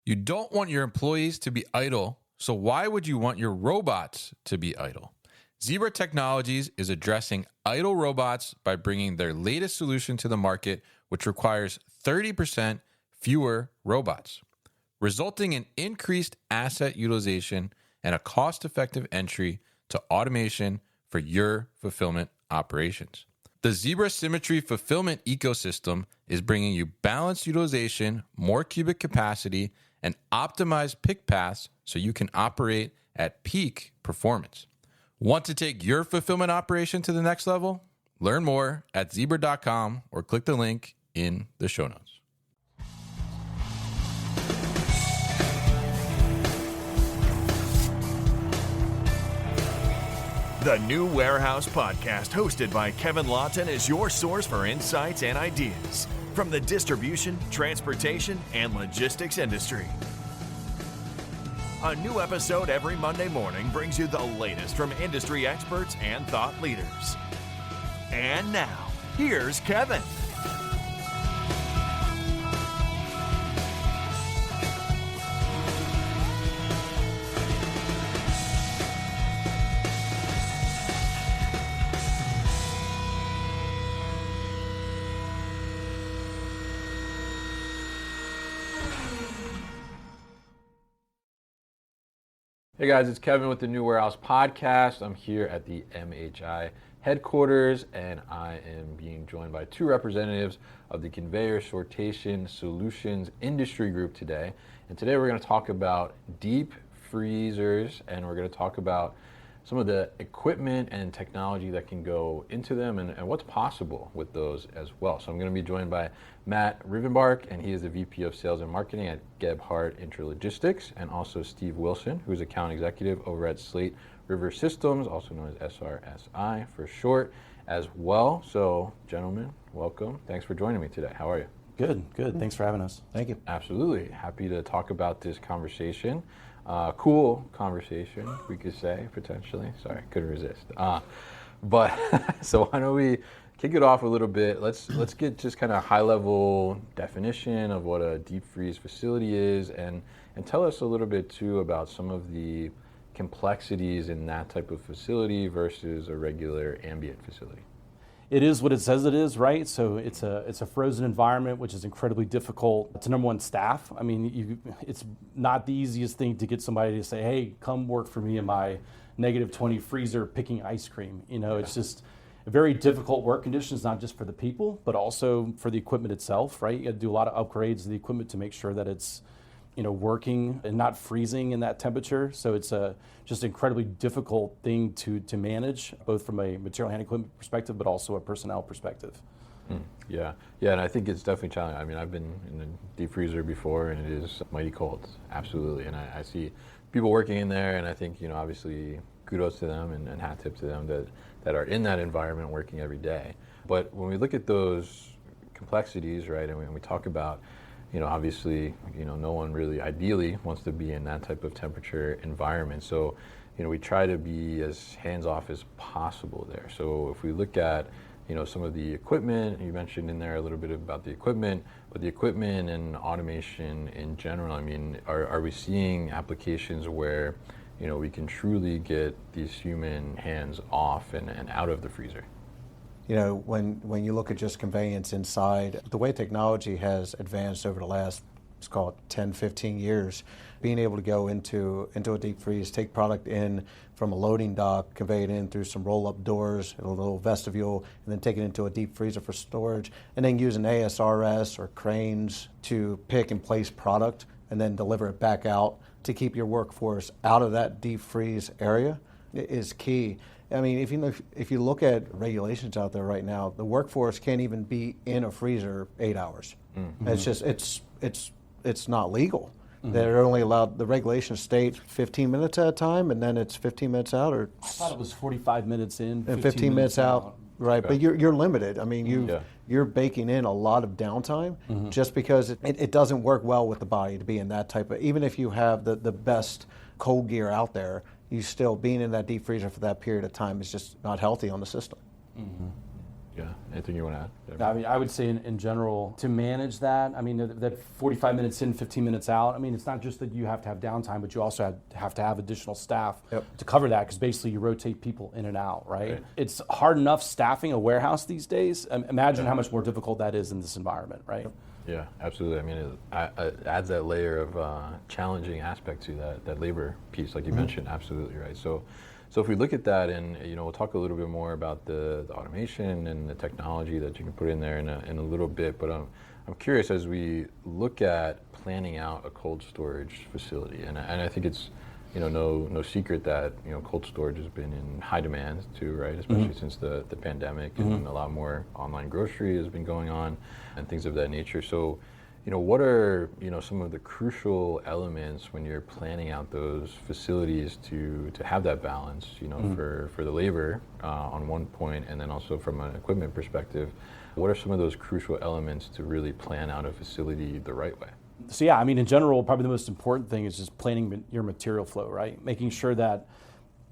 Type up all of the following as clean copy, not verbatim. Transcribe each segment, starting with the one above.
You don't want your employees to be idle, so why would you want your robots to be idle? Zebra Technologies is addressing idle robots by bringing their latest solution to the market, which requires 30% fewer robots, resulting in increased asset utilization and a cost-effective entry to automation for your fulfillment operations. The Zebra Symmetry fulfillment ecosystem is bringing you balanced utilization, more cubic capacity, and optimized pick paths so you can operate at peak performance. Want to take your fulfillment operation to the next level? Learn more at zebra.com or click the link in the show notes. The New Warehouse Podcast, hosted by Kevin Lawton, is your source for insights and ideas from the distribution, transportation, and logistics industry. A new episode every Monday morning brings you the latest from industry experts and thought leaders. And now, here's Kevin. Hey guys, it's Kevin with the New Warehouse Podcast. I'm here at the MHI headquarters, and I am being joined by two representatives of the Conveyor Sortation Solutions Industry Group today. And today we're going to talk about deep freezers, and we're going to talk about some of the equipment and technology that can go into them and what's possible with those as well. So I'm going to be joined by Matt Rivenbark, and he is the VP of Sales and Marketing at Gebhardt Intralogistics, and also Steve Wilson, who's Account Executive over at Slate River Systems, also known as SRSI for short as well. So gentlemen, welcome. Thanks for joining me today. How are you? Good. Thanks for having us. Thank you. Absolutely. Happy to talk about this conversation. Cool conversation, we could say, potentially. Sorry, couldn't resist. But so why don't we kick it off a little bit. Let's get just kind of high-level definition of what a deep freeze facility is, and tell us a little bit, too, about some of the complexities in that type of facility versus a regular ambient facility. It is what it says it is, right? So it's a frozen environment, which is incredibly difficult. It's number one, staff. I mean, it's not the easiest thing to get somebody to say, hey, come work for me in my -20 freezer picking ice cream. It's just very difficult work conditions, not just for the people, but also for the equipment itself, right? You got to do a lot of upgrades to the equipment to make sure that it's working and not freezing in that temperature. So it's just an incredibly difficult thing to manage, both from a material handling equipment perspective, but also a personnel perspective. Yeah, and I think it's definitely challenging. I mean, I've been in a deep freezer before, and it is mighty cold, absolutely. And I see people working in there, and I think, obviously, kudos to them and hat tip to them that are in that environment working every day. But when we look at those complexities, right, and when we talk about obviously, no one really ideally wants to be in that type of temperature environment. So, we try to be as hands-off as possible there. So if we look at, some of the equipment, you mentioned in there a little bit about the equipment, but the equipment and automation in general, I mean, are we seeing applications where, we can truly get these human hands off and out of the freezer? When you look at just conveyance inside, the way technology has advanced over the last, let's call it 10, 15 years, being able to go into a deep freeze, take product in from a loading dock, convey it in through some roll-up doors, a little vestibule, and then take it into a deep freezer for storage, and then use an ASRS or cranes to pick and place product and then deliver it back out to keep your workforce out of that deep freeze area is key. I mean, if you look at regulations out there right now, the workforce can't even be in a freezer 8 hours. Mm-hmm. It's just it's not legal. Mm-hmm. They're only allowed, the regulations state 15 minutes at a time, and then it's 15 minutes out, or I thought it was 45 minutes in, and 15 minutes out. Right, okay. But you're limited. I mean, you're baking in a lot of downtime, mm-hmm. just because it doesn't work well with the body to be in that type of, even if you have the best cold gear out there, you still being in that deep freezer for that period of time is just not healthy on the system. Mm-hmm. Yeah. Anything you want to add? Yeah. I mean, I would say in general, to manage that, I mean, that 45 minutes in, 15 minutes out, I mean, it's not just that you have to have downtime, but you also have to have additional staff to cover that, because basically you rotate people in and out, right? It's hard enough staffing a warehouse these days. Imagine how much more difficult that is in this environment, right? Yeah, absolutely. I mean, it adds that layer of challenging aspect to that labor piece, like you mentioned. Absolutely right. So if we look at that, and we'll talk a little bit more about the automation and the technology that you can put in there in a little bit. But I'm curious, as we look at planning out a cold storage facility, and I think it's no secret that cold storage has been in high demand too, right? Especially since the pandemic, and a lot more online grocery has been going on, and things of that nature. So, what are some of the crucial elements when you're planning out those facilities to have that balance, for the labor on one point, and then also from an equipment perspective, what are some of those crucial elements to really plan out a facility the right way? So yeah, I mean, in general, probably the most important thing is just planning your material flow, right? Making sure that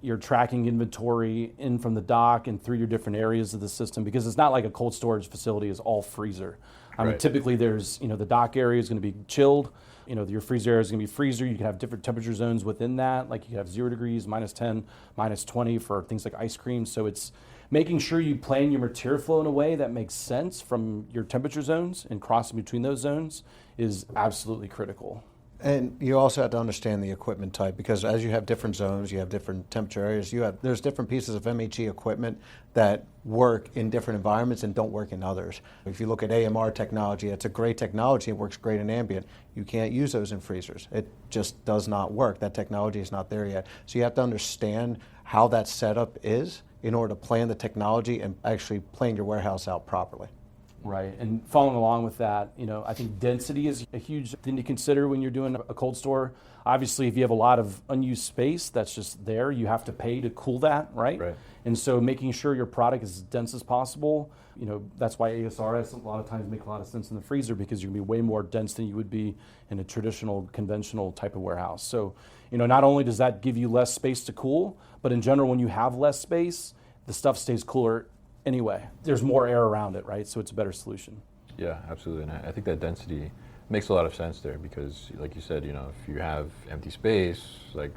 you're tracking inventory in from the dock and through your different areas of the system, because it's not like a cold storage facility is all freezer. I mean, typically there's, the dock area is going to be chilled. Your freezer area is going to be freezer. You can have different temperature zones within that. Like you can have 0 degrees, -10, -20 for things like ice cream. So it's making sure you plan your material flow in a way that makes sense from your temperature zones, and crossing between those zones is absolutely critical. And you also have to understand the equipment type, because as you have different zones, you have different temperature areas, there's different pieces of MHE equipment that work in different environments and don't work in others. If you look at AMR technology, it's a great technology, it works great in ambient. You can't use those in freezers. It just does not work. That technology is not there yet. So you have to understand how that setup is in order to plan the technology and actually plan your warehouse out properly. Right, and following along with that, I think density is a huge thing to consider when you're doing a cold store. Obviously, if you have a lot of unused space that's just there, you have to pay to cool that, right? And so making sure your product is as dense as possible, that's why ASRS a lot of times make a lot of sense in the freezer, because you're going to be way more dense than you would be in a traditional, conventional type of warehouse. So, not only does that give you less space to cool, but in general, when you have less space, the stuff stays cooler anyway. There's more air around it, right? So it's a better solution. Yeah, absolutely. And I think that density makes a lot of sense there, because like you said, if you have empty space, like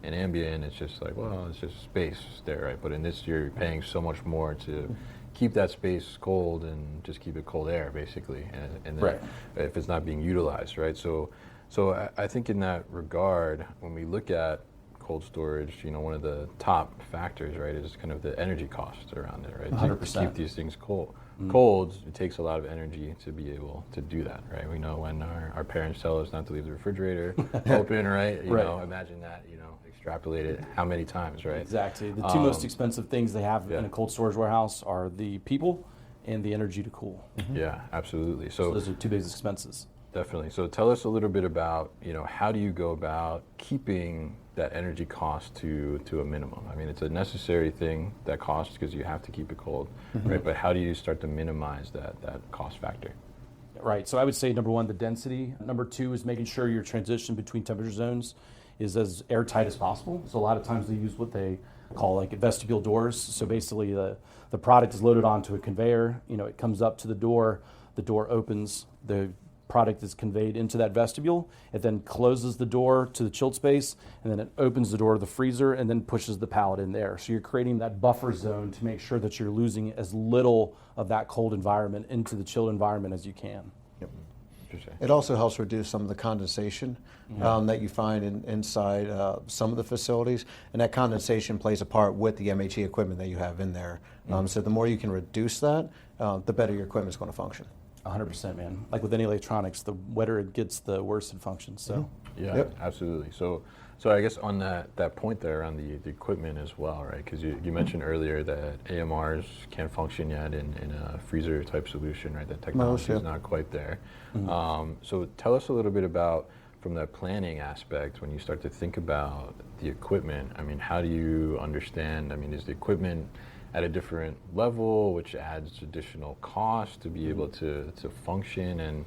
in ambient, it's just like, well, it's just space there, right? But in this, you're paying so much more to keep that space cold and just keep it cold air, basically. And then if it's not being utilized, right? So I think in that regard, when we look at cold storage, one of the top factors, right, is kind of the energy costs around it, right? 100%. To keep these things cold, it takes a lot of energy to be able to do that, right? We know when our parents tell us not to leave the refrigerator open, right? Imagine that, extrapolate it how many times, right? Exactly. The two most expensive things they have in a cold storage warehouse are the people and the energy to cool. Yeah, absolutely. So those are two biggest expenses. Definitely. So tell us a little bit about, how do you go about keeping that energy cost to a minimum? I mean, it's a necessary thing, that cost, because you have to keep it cold, right? But how do you start to minimize that cost factor? Right. So I would say, number one, the density. Number two is making sure your transition between temperature zones is as airtight as possible. So a lot of times they use what they call like vestibule doors. So basically the product is loaded onto a conveyor, it comes up to the door opens, the product is conveyed into that vestibule. It then closes the door to the chilled space, and then it opens the door to the freezer and then pushes the pallet in there. So you're creating that buffer zone to make sure that you're losing as little of that cold environment into the chilled environment as you can. It also helps reduce some of the condensation that you find inside some of the facilities, and that condensation plays a part with the MHE equipment that you have in there. So the more you can reduce that, the better your equipment is going to function. 100%, man. Like with any electronics, the wetter it gets, the worse it functions. So, yeah, absolutely. So I guess on that point there on the equipment as well, right? Because you mentioned earlier that AMRs can't function yet in a freezer type solution, right? That technology is not quite there. So tell us a little bit about, from that planning aspect, when you start to think about the equipment, I mean, how do you understand, I mean, is the equipment at a different level, which adds additional cost to be able to function and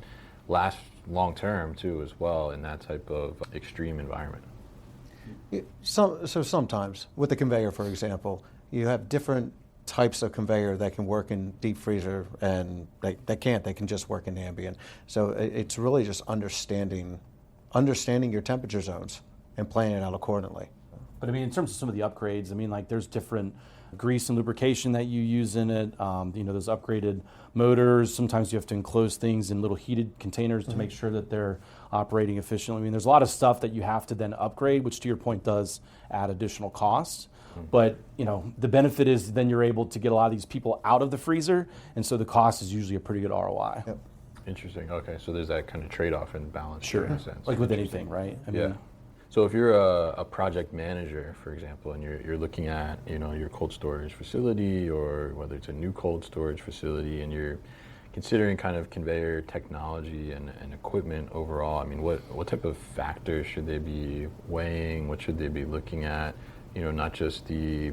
last long term too as well in that type of extreme environment? So sometimes with the conveyor, for example, you have different types of conveyor that can work in deep freezer, and they can't. They can just work in ambient. So it's really just understanding your temperature zones and planning it out accordingly. But I mean, in terms of some of the upgrades, I mean, like there's different grease and lubrication that you use in it. Those upgraded motors. Sometimes you have to enclose things in little heated containers to make sure that they're operating efficiently. I mean, there's a lot of stuff that you have to then upgrade, which to your point does add additional costs. But the benefit is then you're able to get a lot of these people out of the freezer, and so the cost is usually a pretty good ROI. Yep. Interesting. Okay, so there's that kind of trade-off and balance. Sure. In a sense. Like with anything, right? I mean, Yeah. So if you're a project manager, for example, and you're looking at your cold storage facility, or whether it's a new cold storage facility, and you're considering kind of conveyor technology and equipment overall, I mean, what type of factors should they be weighing? What should they be looking at? Not just the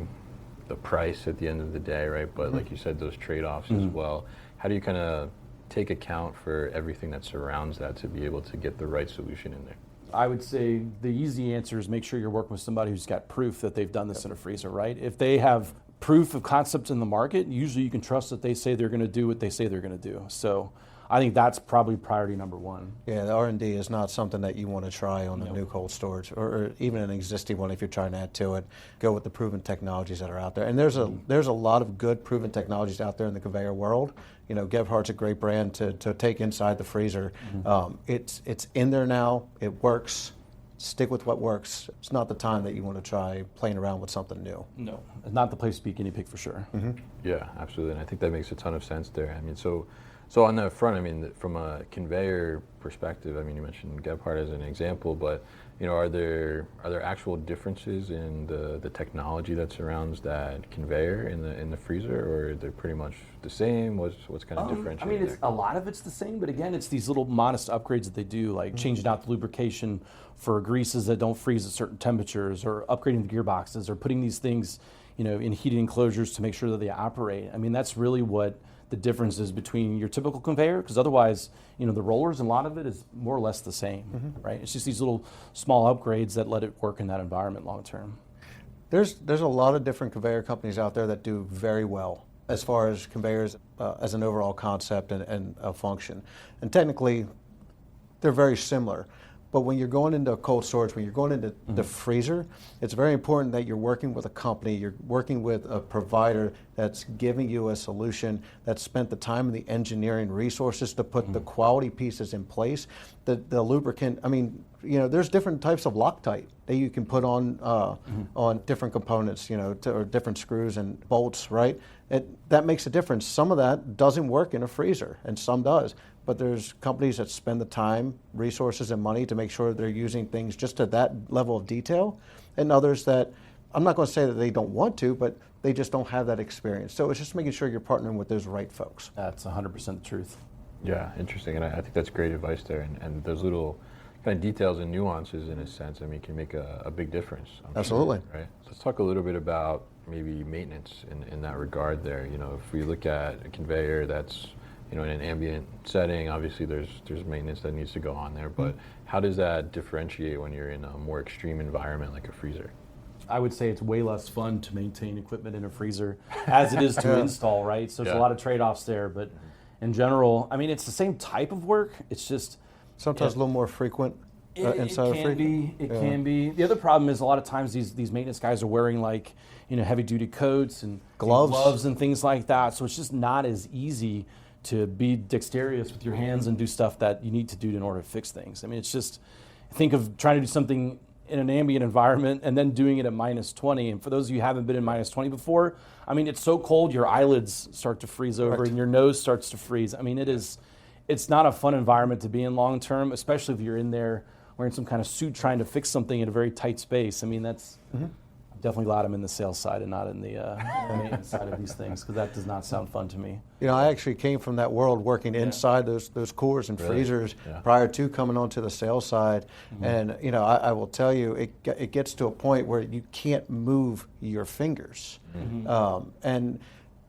price at the end of the day, right? But like you said, those trade-offs as well. How do you kind of take account for everything that surrounds that to be able to get the right solution in there? I would say the easy answer is make sure you're working with somebody who's got proof that they've done this in a freezer, right? If they have proof of concept in the market, usually you can trust that they say they're going to do what they say they're going to do. So I think that's probably priority number one. Yeah, the R&D is not something that you want to try on a new cold storage, or even an existing one if you're trying to add to it. Go with the proven technologies that are out there. And there's a lot of good proven technologies out there in the conveyor world. Gebhardt's a great brand to take inside the freezer. It's in there now. It works. Stick with what works. It's not the time that you want to try playing around with something new. No, it's not the place to be guinea pig for sure. Yeah, absolutely. And I think that makes a ton of sense there. I mean, so on that front, I mean, from a conveyor perspective, I mean, you mentioned Gebhardt as an example, but are there actual differences in the technology that surrounds that conveyor in the freezer, or are they pretty much the same? What's kind of differentiating? I mean, there? a lot of it's the same, but again, it's these little modest upgrades that they do, like changing out the lubrication for greases that don't freeze at certain temperatures, or upgrading the gearboxes, or putting these things, in heated enclosures to make sure that they operate. I mean, that's really what the difference is between your typical conveyor, because otherwise, the rollers, and a lot of it is more or less the same, right? It's just these little small upgrades that let it work in that environment long term. There's a lot of different conveyor companies out there that do very well as far as conveyors as an overall concept and a function. And technically, they're very similar. But when you're going into cold storage, when you're going into the freezer, it's very important that you're working with a company, you're working with a provider that's giving you a solution, that's spent the time and the engineering resources to put the quality pieces in place. The lubricant, I mean, there's different types of Loctite that you can put on different components, or different screws and bolts, right? That makes a difference. Some of that doesn't work in a freezer, and some does. But there's companies that spend the time, resources, and money to make sure they're using things just to that level of detail, and others that, I'm not going to say that they don't want to, but they just don't have that experience. So it's just making sure you're partnering with those right folks. That's 100% the truth. Yeah, interesting, and I think that's great advice there, and those little kind of details and nuances, in a sense, I mean, can make a big difference. I'm Absolutely. Sure, right? Let's talk a little bit about maybe maintenance in that regard there. If we look at a conveyor that's in an ambient setting, obviously there's maintenance that needs to go on there, but how does that differentiate when you're in a more extreme environment like a freezer? I would say it's way less fun to maintain equipment in a freezer as it is to install, right? So there's a lot of trade-offs there, but in general, I mean, it's the same type of work. It's just sometimes a little more frequent inside it can be. It can be. The other problem is a lot of times these maintenance guys are wearing heavy-duty coats and gloves and things like that. So it's just not as easy to be dexterous with your hands and do stuff that you need to do in order to fix things. I mean, it's just, think of trying to do something in an ambient environment and then doing it at -20. And for those of you who haven't been in -20 before, I mean, it's so cold your eyelids start to freeze over and your nose starts to freeze. I mean, it's not a fun environment to be in long term, especially if you're in there wearing some kind of suit trying to fix something in a very tight space. I mean, that's I'm definitely glad I'm in the sales side and not in the maintenance side of these things, because that does not sound fun to me. I actually came from that world working inside those coolers and freezers prior to coming onto the sales side. And I will tell you, it gets to a point where you can't move your fingers. And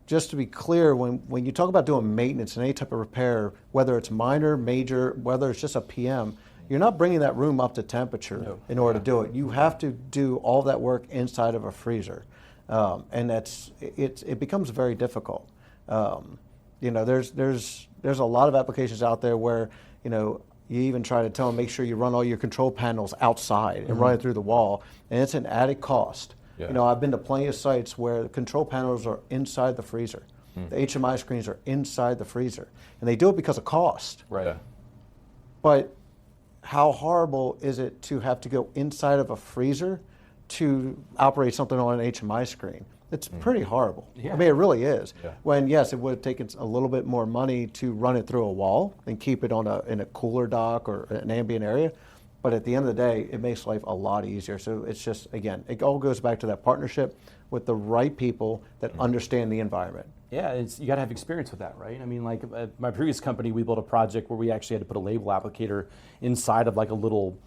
just to be clear, when you talk about doing maintenance and any type of repair, whether it's minor, major, whether it's just a PM, you're not bringing that room up to temperature in order to do it. You have to do all that work inside of a freezer. and it becomes very difficult. There's a lot of applications out there where you even try to tell them make sure you run all your control panels outside and run it through the wall, and it's an added cost. Yeah. I've been to plenty of sites where the control panels are inside the freezer. The HMI screens are inside the freezer, and they do it because of cost. Right. Yeah. But how horrible is it to have to go inside of a freezer to operate something on an HMI screen? It's pretty horrible. Yeah. I mean, it really is. Yeah. When, yes, it would have taken a little bit more money to run it through a wall and keep it in a cooler dock or an ambient area. But at the end of the day, it makes life a lot easier. So it's just, again, it all goes back to that partnership with the right people that understand the environment. Yeah, you got to have experience with that, right? I mean, like at my previous company, we built a project where we actually had to put a label applicator inside of like a little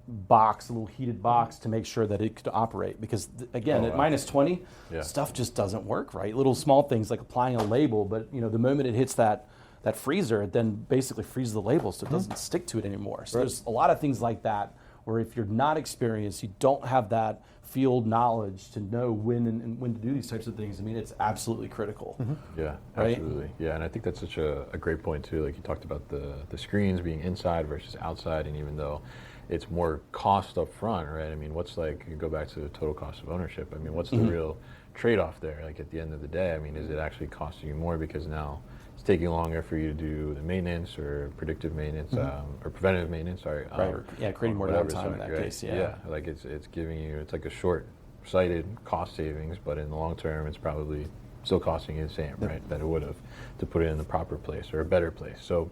box, a little heated box, to make sure that it could operate. Because again, at minus 20, stuff just doesn't work, right? Little small things like applying a label, but the moment it hits that freezer, it then basically freezes the label, so it doesn't stick to it anymore. So there's a lot of things like that where if you're not experienced, you don't have that field knowledge to know when to do these types of things. I mean, it's absolutely critical. Yeah, Right? absolutely. Yeah, and I think that's such a great point too. Like you talked about the screens being inside versus outside, and even though it's more cost up front, right? I mean, you go back to the total cost of ownership. I mean, what's the real trade-off there? Like at the end of the day, I mean, is it actually costing you more because now it's taking longer for you to do the maintenance or predictive maintenance or preventative maintenance? Sorry. Right. Creating more whatever, downtime in that right? case. Yeah, like it's giving you, it's like a short-sighted cost savings, but in the long term, it's probably still costing you the same, right? That it would have to put it in the proper place or a better place. So,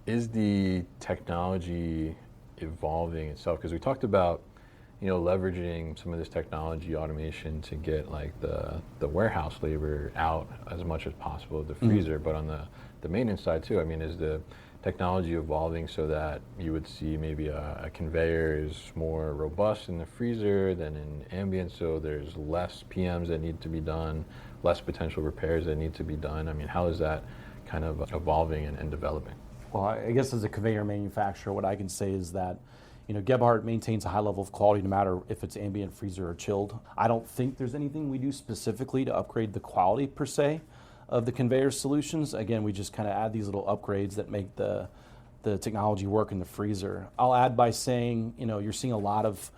is the technology evolving itself? Because we talked about leveraging some of this technology automation to get like the warehouse labor out as much as possible of the freezer, but on the maintenance side too, I mean, is the technology evolving so that you would see maybe a conveyor is more robust in the freezer than in ambient, so there's less PMs that need to be done, less potential repairs that need to be done? I mean, how is that kind of evolving and developing? Well, I guess as a conveyor manufacturer, what I can say is that Gebhardt maintains a high level of quality no matter if it's ambient, freezer, or chilled. I don't think there's anything we do specifically to upgrade the quality per se of the conveyor solutions. Again, we just kind of add these little upgrades that make the technology work in the freezer. I'll add by saying, you're seeing a lot of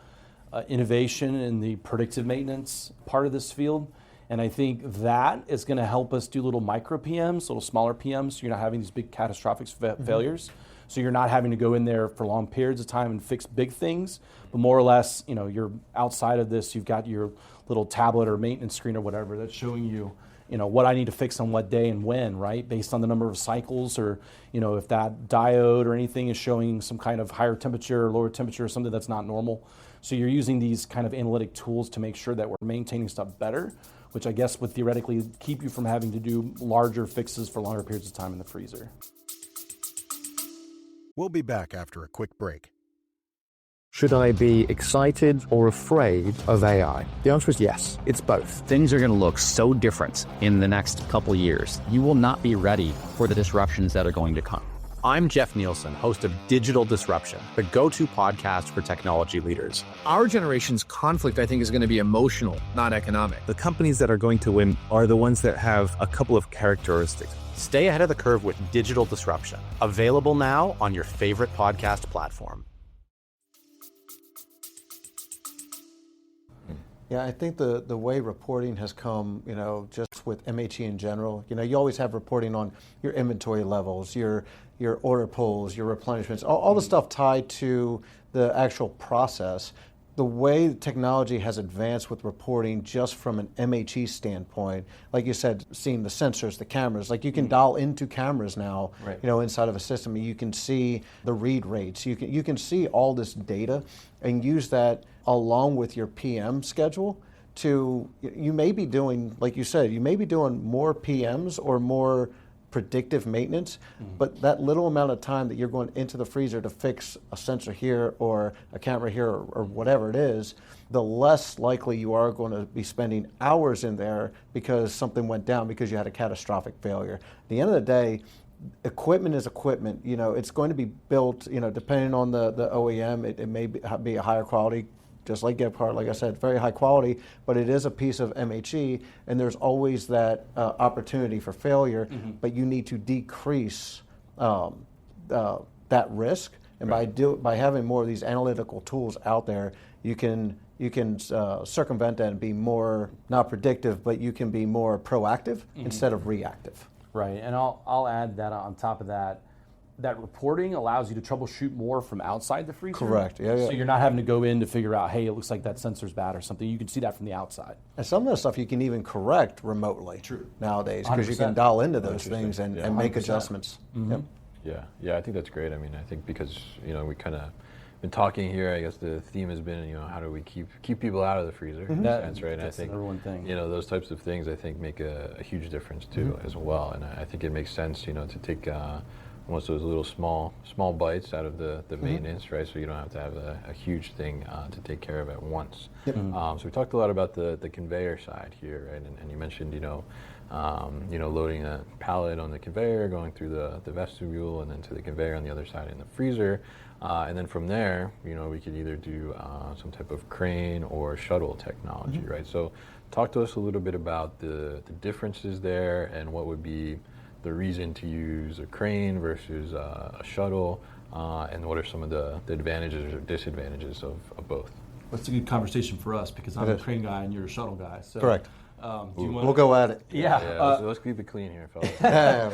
innovation in the predictive maintenance part of this field. And I think that is going to help us do little micro PMs, little smaller PMs, so you're not having these big catastrophic failures. So you're not having to go in there for long periods of time and fix big things, but more or less, you're outside of this, you've got your little tablet or maintenance screen or whatever that's showing you, what I need to fix on what day and when, right? Based on the number of cycles, or, if that diode or anything is showing some kind of higher temperature or lower temperature or something that's not normal. So you're using these kind of analytic tools to make sure that we're maintaining stuff better, which I guess would theoretically keep you from having to do larger fixes for longer periods of time in the freezer. We'll be back after a quick break. Should I be excited or afraid of AI? The answer is yes, it's both. Things are going to look so different in the next couple years. You will not be ready for the disruptions that are going to come. I'm Jeff Nielsen, host of Digital Disruption, the go-to podcast for technology leaders. Our generation's conflict, I think, is going to be emotional, not economic. The companies that are going to win are the ones that have a couple of characteristics. Stay ahead of the curve with Digital Disruption, available now on your favorite podcast platform. Yeah, I think the way reporting has come, just with MHE in general, you always have reporting on your inventory levels, your order pulls, your replenishments, all the stuff tied to the actual process. The way technology has advanced with reporting just from an MHE standpoint, like you said, seeing the sensors, the cameras, like you can dial into cameras now, right, inside of a system. You can see the read rates. You can see all this data and use that along with your PM schedule to, you may be doing, like you said, you may be doing more PMs or more predictive maintenance, but that little amount of time that you're going into the freezer to fix a sensor here or a camera here or whatever it is, the less likely you are going to be spending hours in there because something went down because you had a catastrophic failure. At the end of the day, equipment is equipment. It's going to be built, depending on the OEM, it may be a higher quality just like Gebhardt, like I said, very high quality, but it is a piece of MHE, and there's always that opportunity for failure, but you need to decrease that risk. And by having more of these analytical tools out there, you can circumvent that and be more, not predictive, but you can be more proactive instead of reactive. Right, and I'll add that on top of that, that reporting allows you to troubleshoot more from outside the freezer. Correct, yeah. So you're not having to go in to figure out, hey, it looks like that sensor's bad or something. You can see that from the outside. And some of the stuff you can even correct remotely nowadays, because you can dial into those things and make adjustments. Yep. Yeah, I think that's great. I mean, I think because, we kind of been talking here, I guess the theme has been, how do we keep people out of the freezer in a sense, right? And I think, the number one thing. Those types of things I think make a huge difference too as well. And I think it makes sense, to take almost those little small bites out of the maintenance, right? So you don't have to have a huge thing to take care of at once. Yep. So we talked a lot about the conveyor side here, right? And you mentioned, loading a pallet on the conveyor, going through the vestibule, and then to the conveyor on the other side in the freezer. And then from there, we could either do some type of crane or shuttle technology, right? So talk to us a little bit about the differences there and what would be the reason to use a crane versus a shuttle, and what are some of the advantages or disadvantages of both? Well, it's a good conversation for us because I'm a crane guy and you're a shuttle guy. So, Correct. We'll go at it. Yeah. Let's keep it clean here, fellas.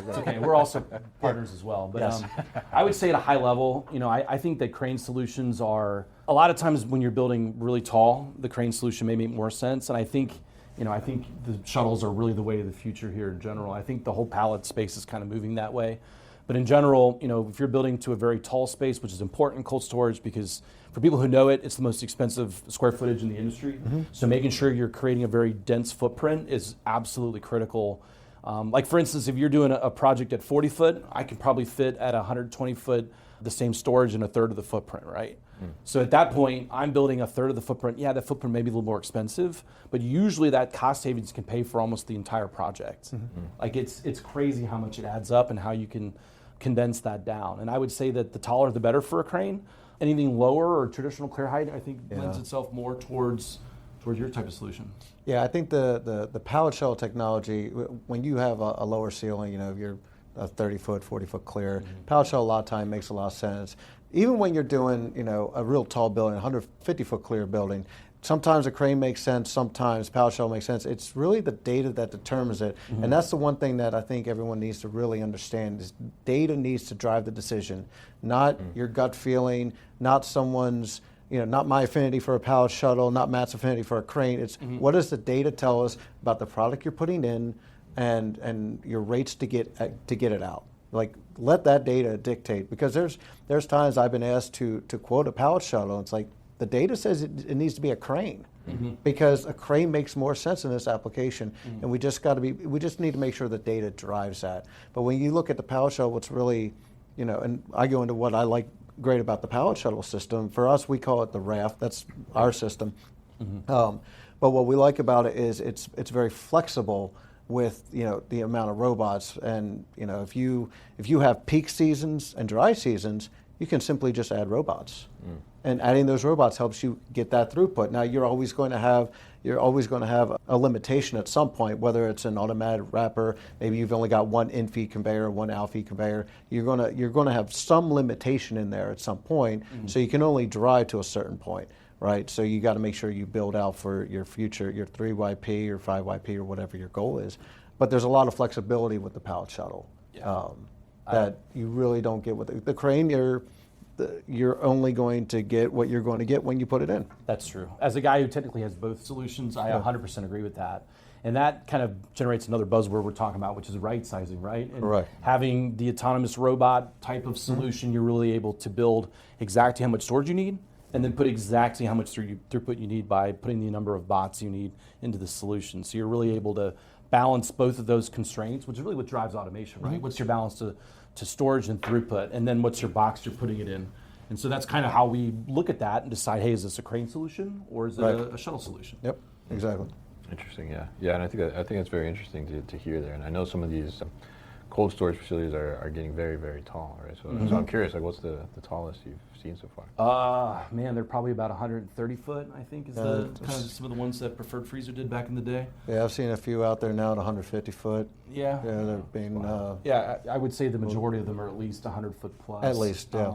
It's okay. We're also partners as well. But I would say at a high level, I think that crane solutions are, a lot of times when you're building really tall, the crane solution may make more sense. And I think the shuttles are really the way of the future here in general. I think the whole pallet space is kind of moving that way. But in general, if you're building to a very tall space, which is important in cold storage because for people who know it, it's the most expensive square footage in the industry. So making sure you're creating a very dense footprint is absolutely critical. Like for instance, if you're doing a project at 40 foot, I can probably fit at 120 foot the same storage in a third of the footprint, right? So at that point, I'm building a third of the footprint. Yeah, that footprint may be a little more expensive, but usually that cost savings can pay for almost the entire project. Like it's crazy how much it adds up and how you can condense that down. And I would say that the taller the better for a crane. Anything lower or traditional clear height, I think lends itself more towards your type of solution. Yeah, I think the pallet shell technology, when you have a lower ceiling, you're a 30-foot, 40-foot clear, pallet shell a lot of time makes a lot of sense. Even when you're doing, a real tall building, 150-foot clear building, sometimes a crane makes sense, sometimes pallet shell makes sense. It's really the data that determines it. And that's the one thing that I think everyone needs to really understand is data needs to drive the decision, not your gut feeling, not someone's, not my affinity for a pallet shuttle, not Matt's affinity for a crane. It's what does the data tell us about the product you're putting in and your rates to get it out. Like, let that data dictate, because there's times I've been asked to quote a pallet shuttle, and it's like, the data says it needs to be a crane, because a crane makes more sense in this application, and we just need to make sure the data drives that. But when you look at the pallet shuttle, what's really, and I go into what I like great about the pallet shuttle system. For us, we call it the raft. That's our system. But what we like about it is it's very flexible with the amount of robots, and if you have peak seasons and dry seasons, you can simply just add robots. And adding those robots helps you get that throughput. Now you're always going to have a limitation at some point, whether it's an automatic wrapper, maybe you've only got one in-feed conveyor, one out-feed conveyor. You're gonna have some limitation in there at some point, so you can only drive to a certain point, right? So you got to make sure you build out for your future, your 3YP or 5YP or whatever your goal is. But there's a lot of flexibility with the pallet shuttle that you really don't get with the crane. You're only going to get what you're going to get when you put it in. That's true. As a guy who technically has both solutions, I 100% agree with that. And that kind of generates another buzzword we're talking about, which is right sizing, right? And having the autonomous robot type of solution, you're really able to build exactly how much storage you need, and then put exactly how much throughput you need by putting the number of bots you need into the solution. So you're really able to balance both of those constraints, which is really what drives automation, right? What's your balance to storage and throughput, and then what's your box you're putting it in? And so that's kind of how we look at that and decide, hey, is this a crane solution or is it a shuttle solution? Yep, exactly. Interesting, yeah, and I think that's very interesting to hear there. And I know some of these cold storage facilities are getting very, very tall, right? So, so I'm curious, like, what's the tallest you've seen so far? Man, they're probably about 130 foot, I think, is the kind of some of the ones that Preferred Freezer did back in the day. Yeah, I've seen a few out there now at 150 foot. Yeah. Yeah, they're being I would say the majority of them are at least 100 foot plus. At least, yeah.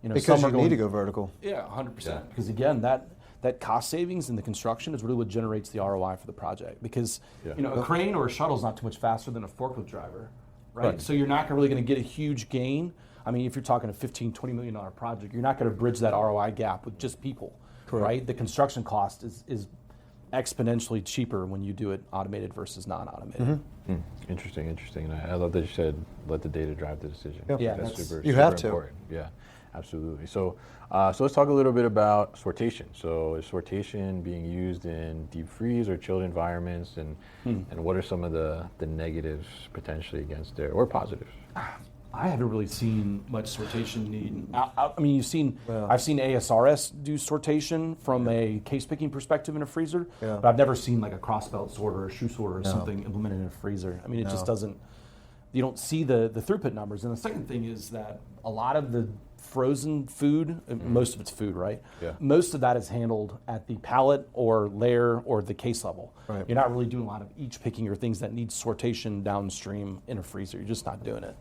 Because because some you are need to going, go vertical. Yeah, 100%. Because again, that cost savings in the construction is really what generates the ROI for the project. Because a crane or a shuttle is not too much faster than a forklift driver, right? So you're not really going to get a huge gain. I mean, if you're talking a $15, $20 million project, you're not going to bridge that ROI gap with just people, right? The construction cost is exponentially cheaper when you do it automated versus non-automated. Interesting. And I love that you said let the data drive the decision. Yeah, that's super, you super have to. important. Yeah, absolutely. So, so let's talk a little bit about sortation. So, is sortation being used in deep freeze or chilled environments, and what are some of the negatives potentially against it, or positives? I haven't really seen much sortation need. I mean, I've seen ASRS do sortation from a case picking perspective in a freezer, but I've never seen like a crossbelt sorter or a shoe sorter or something implemented in a freezer. I mean, it just doesn't, you don't see the throughput numbers. And the second thing is that a lot of the frozen food, most of it's food, right? Yeah. Most of that is handled at the pallet or layer or the case level. Right. You're not really doing a lot of each picking or things that need sortation downstream in a freezer. You're just not doing it.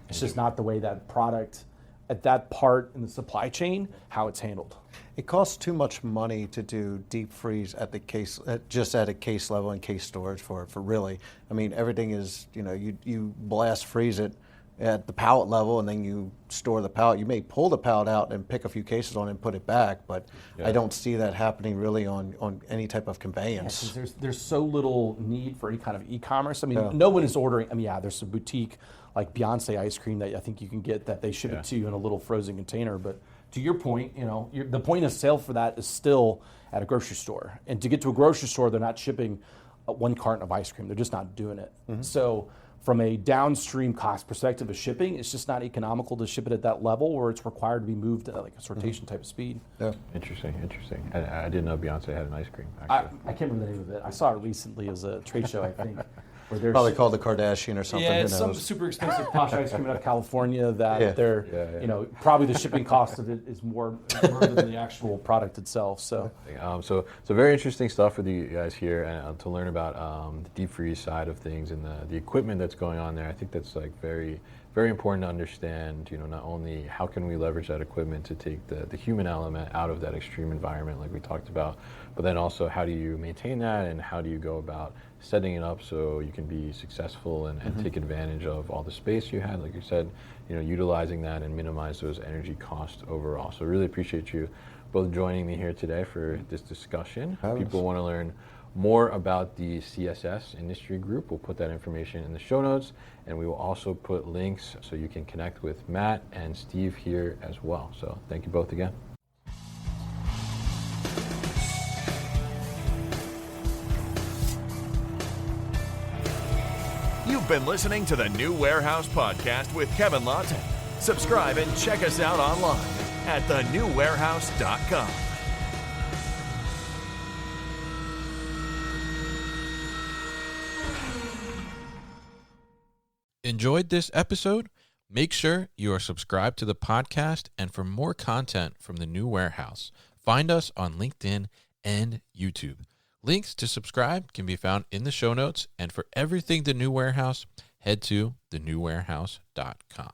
It's just not the way that product, at that part in the supply chain, how it's handled. It costs too much money to do deep freeze at the case, just at a case level and case storage for really. I mean, everything is, you blast freeze it at the pallet level, and then you store the pallet. You may pull the pallet out and pick a few cases on it and put it back, but I don't see that happening really on any type of conveyance. Yeah, there's so little need for any kind of e-commerce. I mean, no one is ordering. I mean, there's some boutique like Beyonce ice cream that I think you can get that they ship it to you in a little frozen container. But to your point, the point of sale for that is still at a grocery store. And to get to a grocery store, they're not shipping one carton of ice cream. They're just not doing it. So from a downstream cost perspective of shipping, it's just not economical to ship it at that level where it's required to be moved at like a sortation type of speed. Yeah. Interesting. I didn't know Beyonce had an ice cream, actually. I can't remember the name of it. I saw it recently as a trade show, I think. Where they're Probably called the Kardashian or something. Yeah, it's some super expensive posh ice cream out of California that they're, probably the shipping cost of it is more than the actual product itself. So, so very interesting stuff with you guys here, and to learn about the deep freeze side of things and the equipment that's going on there. I think that's like very, very important to understand. Not only how can we leverage that equipment to take the human element out of that extreme environment, like we talked about, but then also how do you maintain that, and how do you go about setting it up so you can be successful and take advantage of all the space you had, like you said, utilizing that and minimize those energy costs overall. So really appreciate you both joining me here today for this discussion. People want to learn more about the CSS Industry Group. We'll put that information in the show notes, and we will also put links so you can connect with Matt and Steve here as well. So thank you both again. You've been listening to the New Warehouse Podcast with Kevin Lawton. Subscribe and check us out online at thenewwarehouse.com. Enjoyed this episode? Make sure you are subscribed to the podcast, and for more content from the New Warehouse, find us on LinkedIn and YouTube. Links to subscribe can be found in the show notes, and for everything The New Warehouse, head to thenewwarehouse.com.